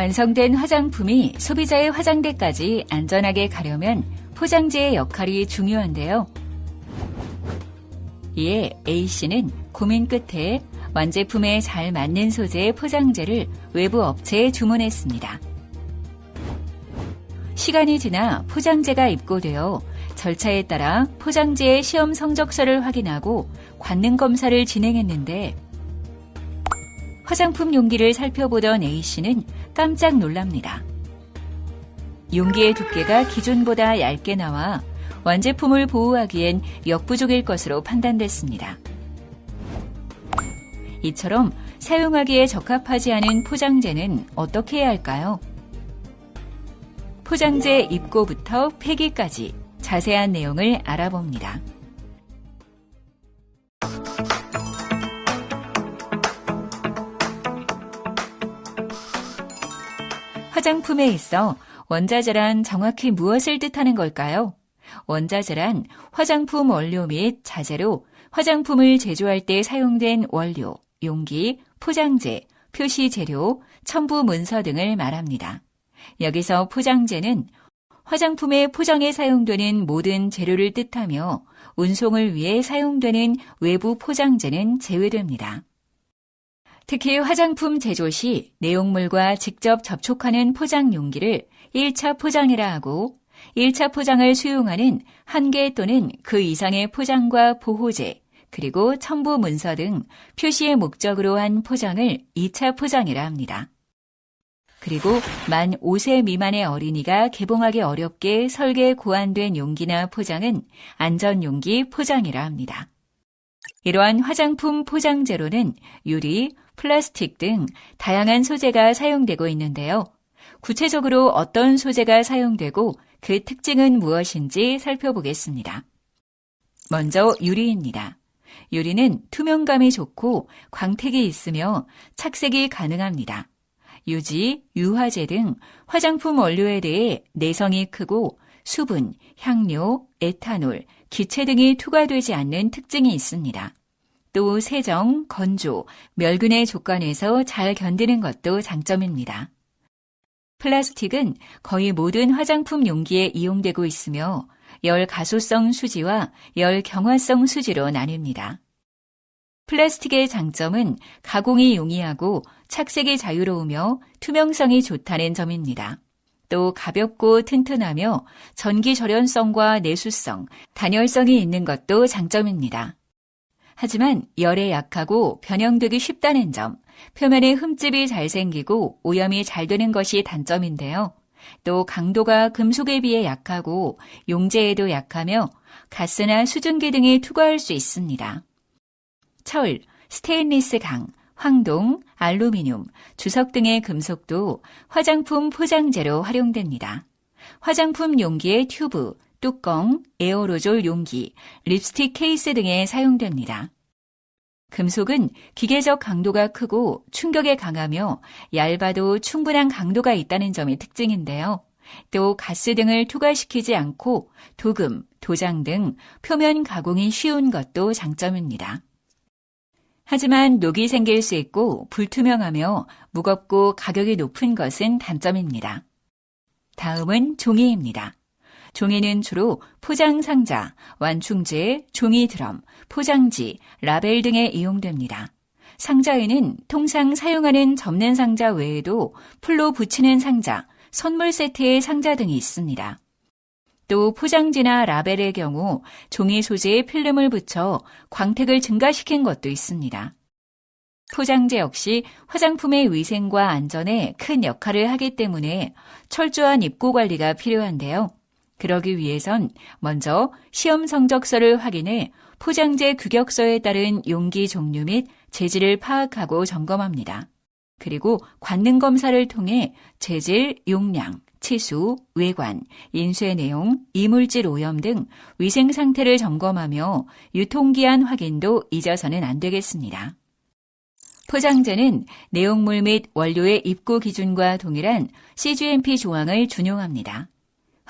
완성된 화장품이 소비자의 화장대까지 안전하게 가려면 포장재의 역할이 중요한데요. 이에 A씨는 고민 끝에 완제품에 잘 맞는 소재의 포장재를 외부 업체에 주문했습니다. 시간이 지나 포장재가 입고되어 절차에 따라 포장재의 시험 성적서를 확인하고 관능 검사를 진행했는데 화장품 용기를 살펴보던 A씨는 깜짝 놀랍니다. 용기의 두께가 기존보다 얇게 나와 완제품을 보호하기엔 역부족일 것으로 판단됐습니다. 이처럼 사용하기에 적합하지 않은 포장재는 어떻게 해야 할까요? 포장재 입고부터 폐기까지 자세한 내용을 알아봅니다. 화장품에 있어 원자재란 정확히 무엇을 뜻하는 걸까요? 원자재란 화장품 원료 및 자재로 화장품을 제조할 때 사용된 원료, 용기, 포장재, 표시 재료, 첨부 문서 등을 말합니다. 여기서 포장재는 화장품의 포장에 사용되는 모든 재료를 뜻하며 운송을 위해 사용되는 외부 포장재는 제외됩니다. 특히 화장품 제조 시 내용물과 직접 접촉하는 포장 용기를 1차 포장이라 하고 1차 포장을 수용하는 한 개 또는 그 이상의 포장과 보호제, 그리고 첨부 문서 등 표시의 목적으로 한 포장을 2차 포장이라 합니다. 그리고 만 5세 미만의 어린이가 개봉하기 어렵게 설계 고안된 용기나 포장은 안전용기 포장이라 합니다. 이러한 화장품 포장재로는 유리, 플라스틱 등 다양한 소재가 사용되고 있는데요. 구체적으로 어떤 소재가 사용되고 그 특징은 무엇인지 살펴보겠습니다. 먼저 유리입니다. 유리는 투명감이 좋고 광택이 있으며 착색이 가능합니다. 유지, 유화제 등 화장품 원료에 대해 내성이 크고 수분, 향료, 에탄올, 기체 등이 투과되지 않는 특징이 있습니다. 또 세정, 건조, 멸균의 조건에서 잘 견디는 것도 장점입니다. 플라스틱은 거의 모든 화장품 용기에 이용되고 있으며 열 가소성 수지와 열 경화성 수지로 나뉩니다. 플라스틱의 장점은 가공이 용이하고 착색이 자유로우며 투명성이 좋다는 점입니다. 또 가볍고 튼튼하며 전기 절연성과 내수성, 단열성이 있는 것도 장점입니다. 하지만 열에 약하고 변형되기 쉽다는 점, 표면에 흠집이 잘 생기고 오염이 잘 되는 것이 단점인데요. 또 강도가 금속에 비해 약하고 용재에도 약하며 가스나 수증기 등이 투과할 수 있습니다. 철, 스테인리스 강, 황동, 알루미늄, 주석 등의 금속도 화장품 포장재로 활용됩니다. 화장품 용기의 튜브, 뚜껑, 에어로졸 용기, 립스틱 케이스 등에 사용됩니다. 금속은 기계적 강도가 크고 충격에 강하며 얇아도 충분한 강도가 있다는 점이 특징인데요. 또 가스 등을 투과시키지 않고 도금, 도장 등 표면 가공이 쉬운 것도 장점입니다. 하지만 녹이 생길 수 있고 불투명하며 무겁고 가격이 높은 것은 단점입니다. 다음은 종이입니다. 종이는 주로 포장 상자, 완충제, 종이 드럼, 포장지, 라벨 등에 이용됩니다. 상자에는 통상 사용하는 접는 상자 외에도 풀로 붙이는 상자, 선물 세트의 상자 등이 있습니다. 또 포장지나 라벨의 경우 종이 소재에 필름을 붙여 광택을 증가시킨 것도 있습니다. 포장재 역시 화장품의 위생과 안전에 큰 역할을 하기 때문에 철저한 입고 관리가 필요한데요. 그러기 위해선 먼저 시험 성적서를 확인해 포장재 규격서에 따른 용기 종류 및 재질을 파악하고 점검합니다. 그리고 관능 검사를 통해 재질, 용량, 치수, 외관, 인쇄 내용, 이물질 오염 등 위생 상태를 점검하며 유통기한 확인도 잊어서는 안 되겠습니다. 포장재는 내용물 및 원료의 입고 기준과 동일한 CGMP 조항을 준용합니다.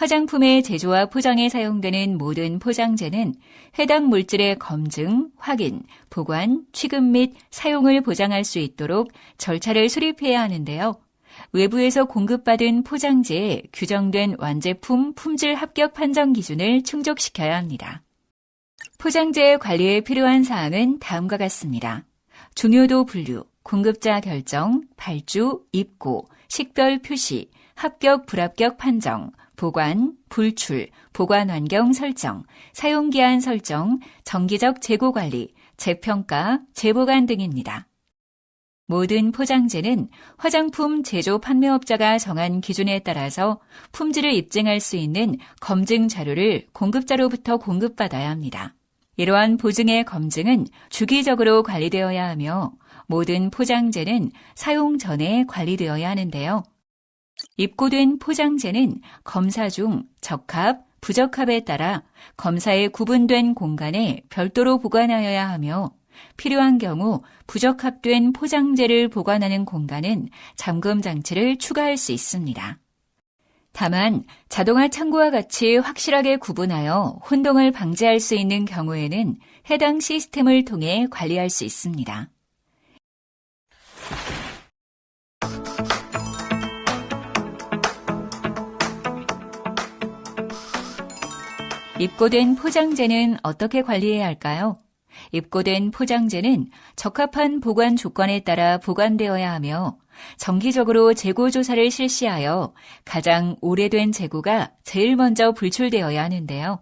화장품의 제조와 포장에 사용되는 모든 포장재는 해당 물질의 검증, 확인, 보관, 취급 및 사용을 보장할 수 있도록 절차를 수립해야 하는데요. 외부에서 공급받은 포장재에 규정된 완제품 품질 합격 판정 기준을 충족시켜야 합니다. 포장재 관리에 필요한 사항은 다음과 같습니다. 중요도 분류, 공급자 결정, 발주, 입고, 식별 표시, 합격, 불합격 판정, 보관, 불출, 보관 환경 설정, 사용기한 설정, 정기적 재고 관리, 재평가, 재보관 등입니다. 모든 포장재는 화장품 제조 판매업자가 정한 기준에 따라서 품질을 입증할 수 있는 검증 자료를 공급자로부터 공급받아야 합니다. 이러한 보증의 검증은 주기적으로 관리되어야 하며 모든 포장재는 사용 전에 관리되어야 하는데요. 입고된 포장재는 검사 중 적합, 부적합에 따라 검사에 구분된 공간에 별도로 보관하여야 하며 필요한 경우 부적합된 포장재를 보관하는 공간은 잠금 장치를 추가할 수 있습니다. 다만 자동화 창고와 같이 확실하게 구분하여 혼동을 방지할 수 있는 경우에는 해당 시스템을 통해 관리할 수 있습니다. 입고된 포장재는 어떻게 관리해야 할까요? 입고된 포장재는 적합한 보관 조건에 따라 보관되어야 하며 정기적으로 재고 조사를 실시하여 가장 오래된 재고가 제일 먼저 불출되어야 하는데요.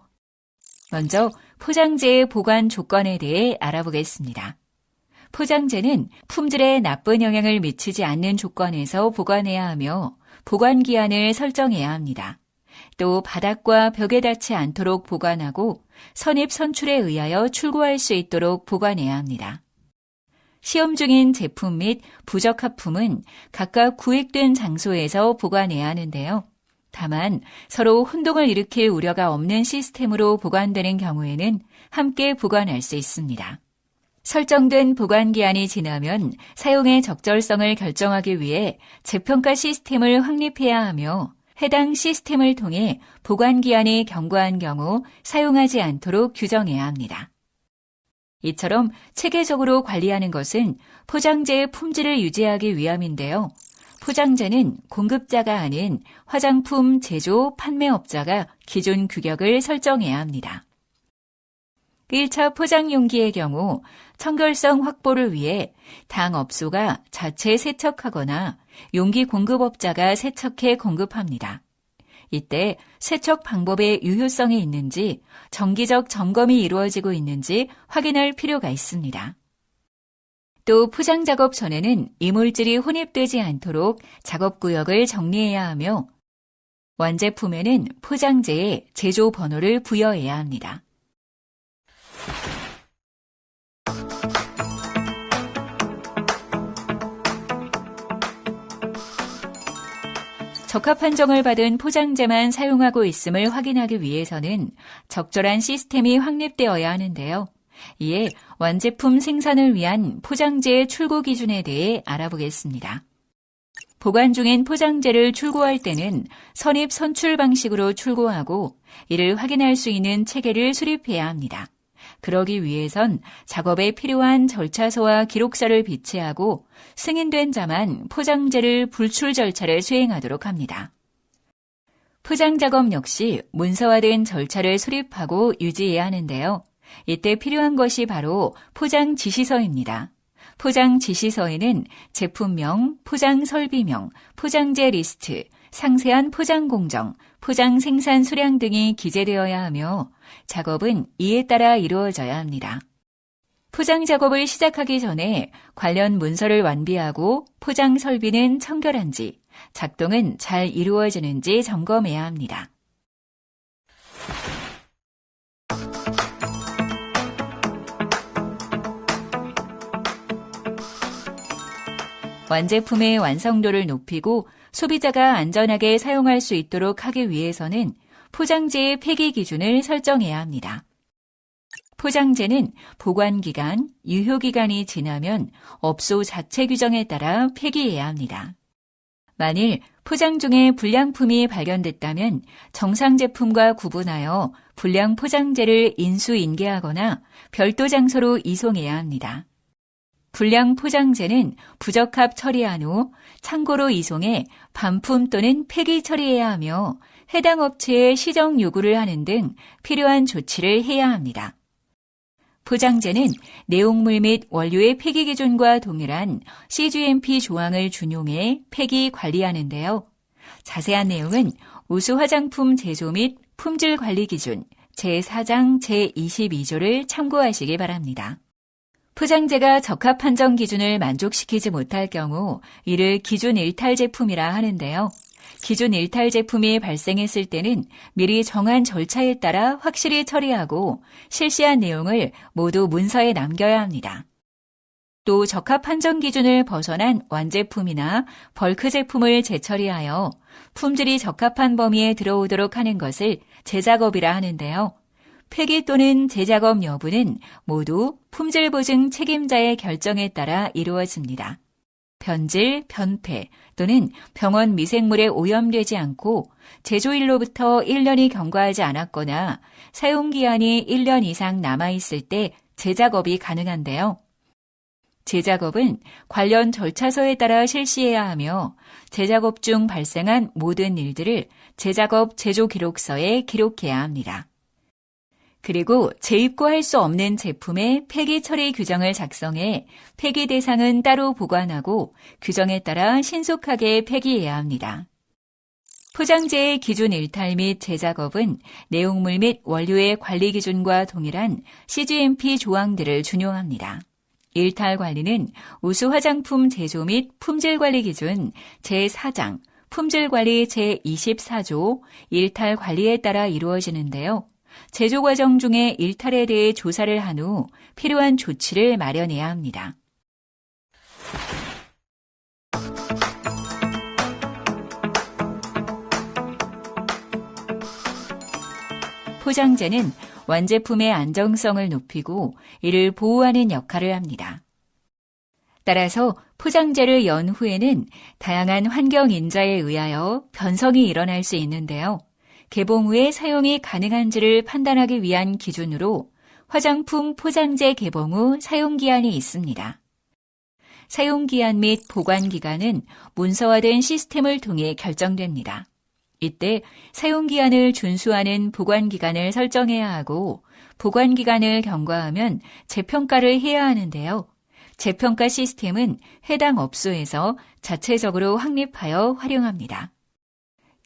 먼저 포장재의 보관 조건에 대해 알아보겠습니다. 포장재는 품질에 나쁜 영향을 미치지 않는 조건에서 보관해야 하며 보관 기한을 설정해야 합니다. 또 바닥과 벽에 닿지 않도록 보관하고 선입 선출에 의하여 출고할 수 있도록 보관해야 합니다. 시험 중인 제품 및 부적합품은 각각 구획된 장소에서 보관해야 하는데요. 다만 서로 혼동을 일으킬 우려가 없는 시스템으로 보관되는 경우에는 함께 보관할 수 있습니다. 설정된 보관 기한이 지나면 사용의 적절성을 결정하기 위해 재평가 시스템을 확립해야 하며 해당 시스템을 통해 보관 기한이 경과한 경우 사용하지 않도록 규정해야 합니다. 이처럼 체계적으로 관리하는 것은 포장재의 품질을 유지하기 위함인데요. 포장재는 공급자가 아닌 화장품 제조 판매업자가 기존 규격을 설정해야 합니다. 1차 포장 용기의 경우 청결성 확보를 위해 당업소가 자체 세척하거나 용기 공급업자가 세척해 공급합니다. 이때 세척 방법의 유효성이 있는지 정기적 점검이 이루어지고 있는지 확인할 필요가 있습니다. 또 포장 작업 전에는 이물질이 혼입되지 않도록 작업구역을 정리해야 하며 완제품에는 포장재에 제조 번호를 부여해야 합니다. 적합 판정을 받은 포장재만 사용하고 있음을 확인하기 위해서는 적절한 시스템이 확립되어야 하는데요. 이에 완제품 생산을 위한 포장재의 출고 기준에 대해 알아보겠습니다. 보관 중인 포장재를 출고할 때는 선입 선출 방식으로 출고하고 이를 확인할 수 있는 체계를 수립해야 합니다. 그러기 위해선 작업에 필요한 절차서와 기록서를 비치하고 승인된 자만 포장재를 불출 절차를 수행하도록 합니다. 포장 작업 역시 문서화된 절차를 수립하고 유지해야 하는데요. 이때 필요한 것이 바로 포장 지시서입니다. 포장 지시서에는 제품명, 포장 설비명, 포장재 리스트, 상세한 포장 공정, 포장 생산 수량 등이 기재되어야 하며 작업은 이에 따라 이루어져야 합니다. 포장 작업을 시작하기 전에 관련 문서를 완비하고 포장 설비는 청결한지, 작동은 잘 이루어지는지 점검해야 합니다. 완제품의 완성도를 높이고 소비자가 안전하게 사용할 수 있도록 하기 위해서는 포장재의 폐기 기준을 설정해야 합니다. 포장재는 보관기간, 유효기간이 지나면 업소 자체 규정에 따라 폐기해야 합니다. 만일 포장 중에 불량품이 발견됐다면 정상 제품과 구분하여 불량 포장재를 인수인계하거나 별도 장소로 이송해야 합니다. 불량 포장재는 부적합 처리한 후 창고로 이송해 반품 또는 폐기 처리해야 하며 해당 업체에 시정 요구를 하는 등 필요한 조치를 해야 합니다. 포장재는 내용물 및 원료의 폐기 기준과 동일한 CGMP 조항을 준용해 폐기 관리하는데요. 자세한 내용은 우수 화장품 제조 및 품질 관리 기준 제4장 제22조를 참고하시기 바랍니다. 포장재가 적합 판정 기준을 만족시키지 못할 경우 이를 기준 일탈 제품이라 하는데요. 기준 일탈 제품이 발생했을 때는 미리 정한 절차에 따라 확실히 처리하고 실시한 내용을 모두 문서에 남겨야 합니다. 또 적합 판정 기준을 벗어난 완제품이나 벌크 제품을 재처리하여 품질이 적합한 범위에 들어오도록 하는 것을 재작업이라 하는데요. 폐기 또는 재작업 여부는 모두 품질 보증 책임자의 결정에 따라 이루어집니다. 변질, 변폐 또는 병원 미생물에 오염되지 않고 제조일로부터 1년이 경과하지 않았거나 사용기한이 1년 이상 남아있을 때 재작업이 가능한데요. 재작업은 관련 절차서에 따라 실시해야 하며 재작업 중 발생한 모든 일들을 재작업 제조기록서에 기록해야 합니다. 그리고 재입고할 수 없는 제품의 폐기 처리 규정을 작성해 폐기 대상은 따로 보관하고 규정에 따라 신속하게 폐기해야 합니다. 포장재의 기준 일탈 및 재작업은 내용물 및 원료의 관리 기준과 동일한 CGMP 조항들을 준용합니다. 일탈 관리는 우수 화장품 제조 및 품질 관리 기준 제4장 품질 관리 제24조 일탈 관리에 따라 이루어지는데요. 제조 과정 중에 일탈에 대해 조사를 한 후 필요한 조치를 마련해야 합니다. 포장재는 완제품의 안정성을 높이고 이를 보호하는 역할을 합니다. 따라서 포장재를 연 후에는 다양한 환경 인자에 의하여 변성이 일어날 수 있는데요. 개봉 후에 사용이 가능한지를 판단하기 위한 기준으로 화장품 포장재 개봉 후 사용기한이 있습니다. 사용기한 및 보관기간은 문서화된 시스템을 통해 결정됩니다. 이때 사용기한을 준수하는 보관기간을 설정해야 하고 보관기간을 경과하면 재평가를 해야 하는데요. 재평가 시스템은 해당 업소에서 자체적으로 확립하여 활용합니다.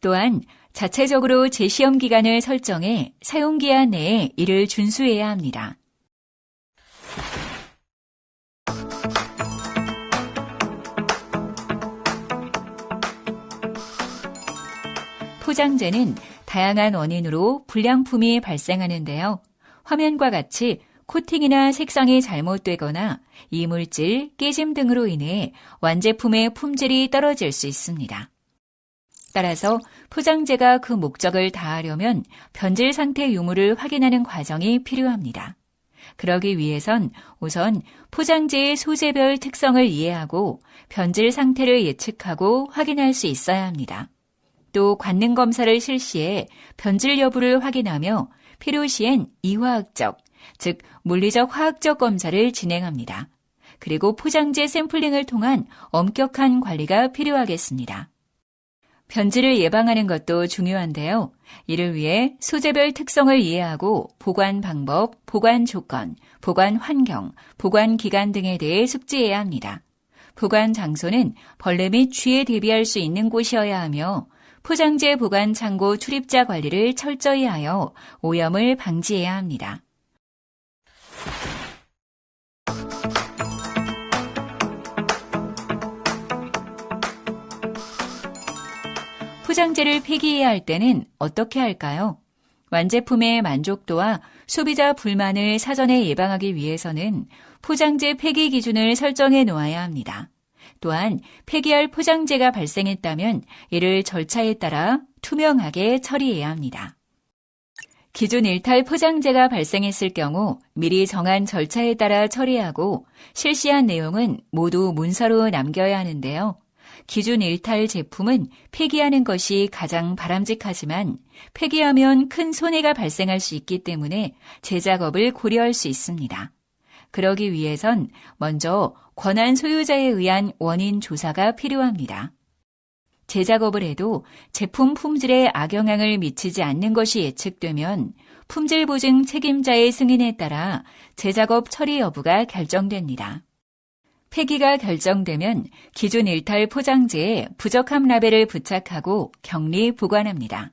또한 자체적으로 재시험 기간을 설정해 사용기한 내에 이를 준수해야 합니다. 포장재는 다양한 원인으로 불량품이 발생하는데요. 화면과 같이 코팅이나 색상이 잘못되거나 이물질, 깨짐 등으로 인해 완제품의 품질이 떨어질 수 있습니다. 따라서 포장재가 그 목적을 다하려면 변질 상태 유무를 확인하는 과정이 필요합니다. 그러기 위해선 우선 포장재의 소재별 특성을 이해하고 변질 상태를 예측하고 확인할 수 있어야 합니다. 또 관능 검사를 실시해 변질 여부를 확인하며 필요시엔 이화학적, 즉 물리적 화학적 검사를 진행합니다. 그리고 포장재 샘플링을 통한 엄격한 관리가 필요하겠습니다. 변질을 예방하는 것도 중요한데요. 이를 위해 소재별 특성을 이해하고 보관 방법, 보관 조건, 보관 환경, 보관 기간 등에 대해 숙지해야 합니다. 보관 장소는 벌레 및 쥐에 대비할 수 있는 곳이어야 하며 포장재 보관 창고 출입자 관리를 철저히 하여 오염을 방지해야 합니다. 포장재를 폐기해야 할 때는 어떻게 할까요? 완제품의 만족도와 소비자 불만을 사전에 예방하기 위해서는 포장재 폐기 기준을 설정해 놓아야 합니다. 또한 폐기할 포장재가 발생했다면 이를 절차에 따라 투명하게 처리해야 합니다. 기준 일탈 포장재가 발생했을 경우 미리 정한 절차에 따라 처리하고 실시한 내용은 모두 문서로 남겨야 하는데요. 기준 일탈 제품은 폐기하는 것이 가장 바람직하지만 폐기하면 큰 손해가 발생할 수 있기 때문에 재작업을 고려할 수 있습니다. 그러기 위해선 먼저 권한 소유자에 의한 원인 조사가 필요합니다. 재작업을 해도 제품 품질에 악영향을 미치지 않는 것이 예측되면 품질 보증 책임자의 승인에 따라 재작업 처리 여부가 결정됩니다. 폐기가 결정되면 기존 일탈 포장재에 부적합 라벨을 부착하고 격리 보관합니다.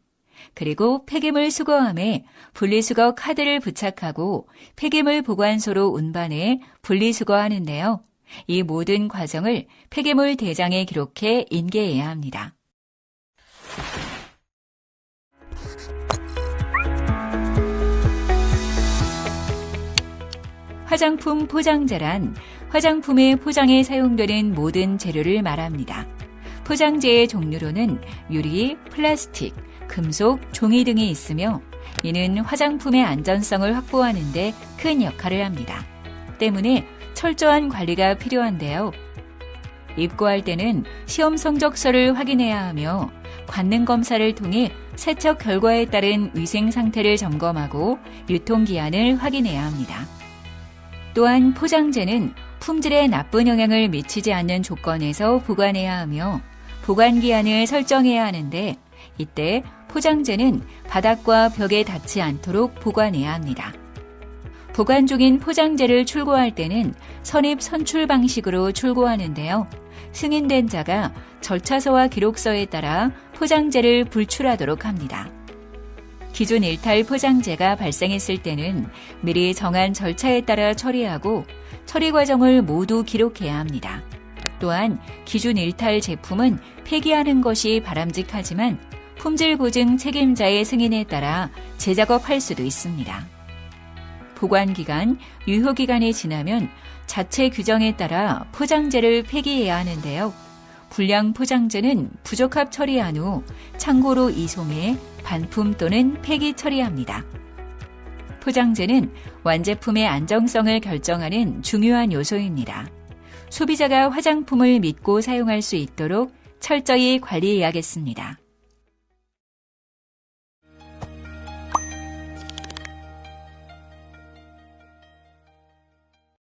그리고 폐기물 수거함에 분리수거 카드를 부착하고 폐기물 보관소로 운반해 분리수거하는데요. 이 모든 과정을 폐기물 대장에 기록해 인계해야 합니다. 화장품 포장재란 화장품의 포장에 사용되는 모든 재료를 말합니다. 포장재의 종류로는 유리, 플라스틱, 금속, 종이 등이 있으며 이는 화장품의 안전성을 확보하는 데 큰 역할을 합니다. 때문에 철저한 관리가 필요한데요. 입고할 때는 시험 성적서를 확인해야 하며 관능 검사를 통해 세척 결과에 따른 위생 상태를 점검하고 유통기한을 확인해야 합니다. 또한 포장재는 품질에 나쁜 영향을 미치지 않는 조건에서 보관해야 하며 보관기한을 설정해야 하는데 이때 포장재는 바닥과 벽에 닿지 않도록 보관해야 합니다. 보관 중인 포장재를 출고할 때는 선입 선출 방식으로 출고하는데요. 승인된 자가 절차서와 기록서에 따라 포장재를 불출하도록 합니다. 기존 일탈 포장재가 발생했을 때는 미리 정한 절차에 따라 처리하고 처리 과정을 모두 기록해야 합니다. 또한 기존 일탈 제품은 폐기하는 것이 바람직하지만 품질 보증 책임자의 승인에 따라 재작업할 수도 있습니다. 보관기간, 유효기간이 지나면 자체 규정에 따라 포장재를 폐기해야 하는데요. 불량 포장재는 부적합 처리한 후 창고로 이송해 반품 또는 폐기 처리합니다. 포장재는 완제품의 안정성을 결정하는 중요한 요소입니다. 소비자가 화장품을 믿고 사용할 수 있도록 철저히 관리해야겠습니다.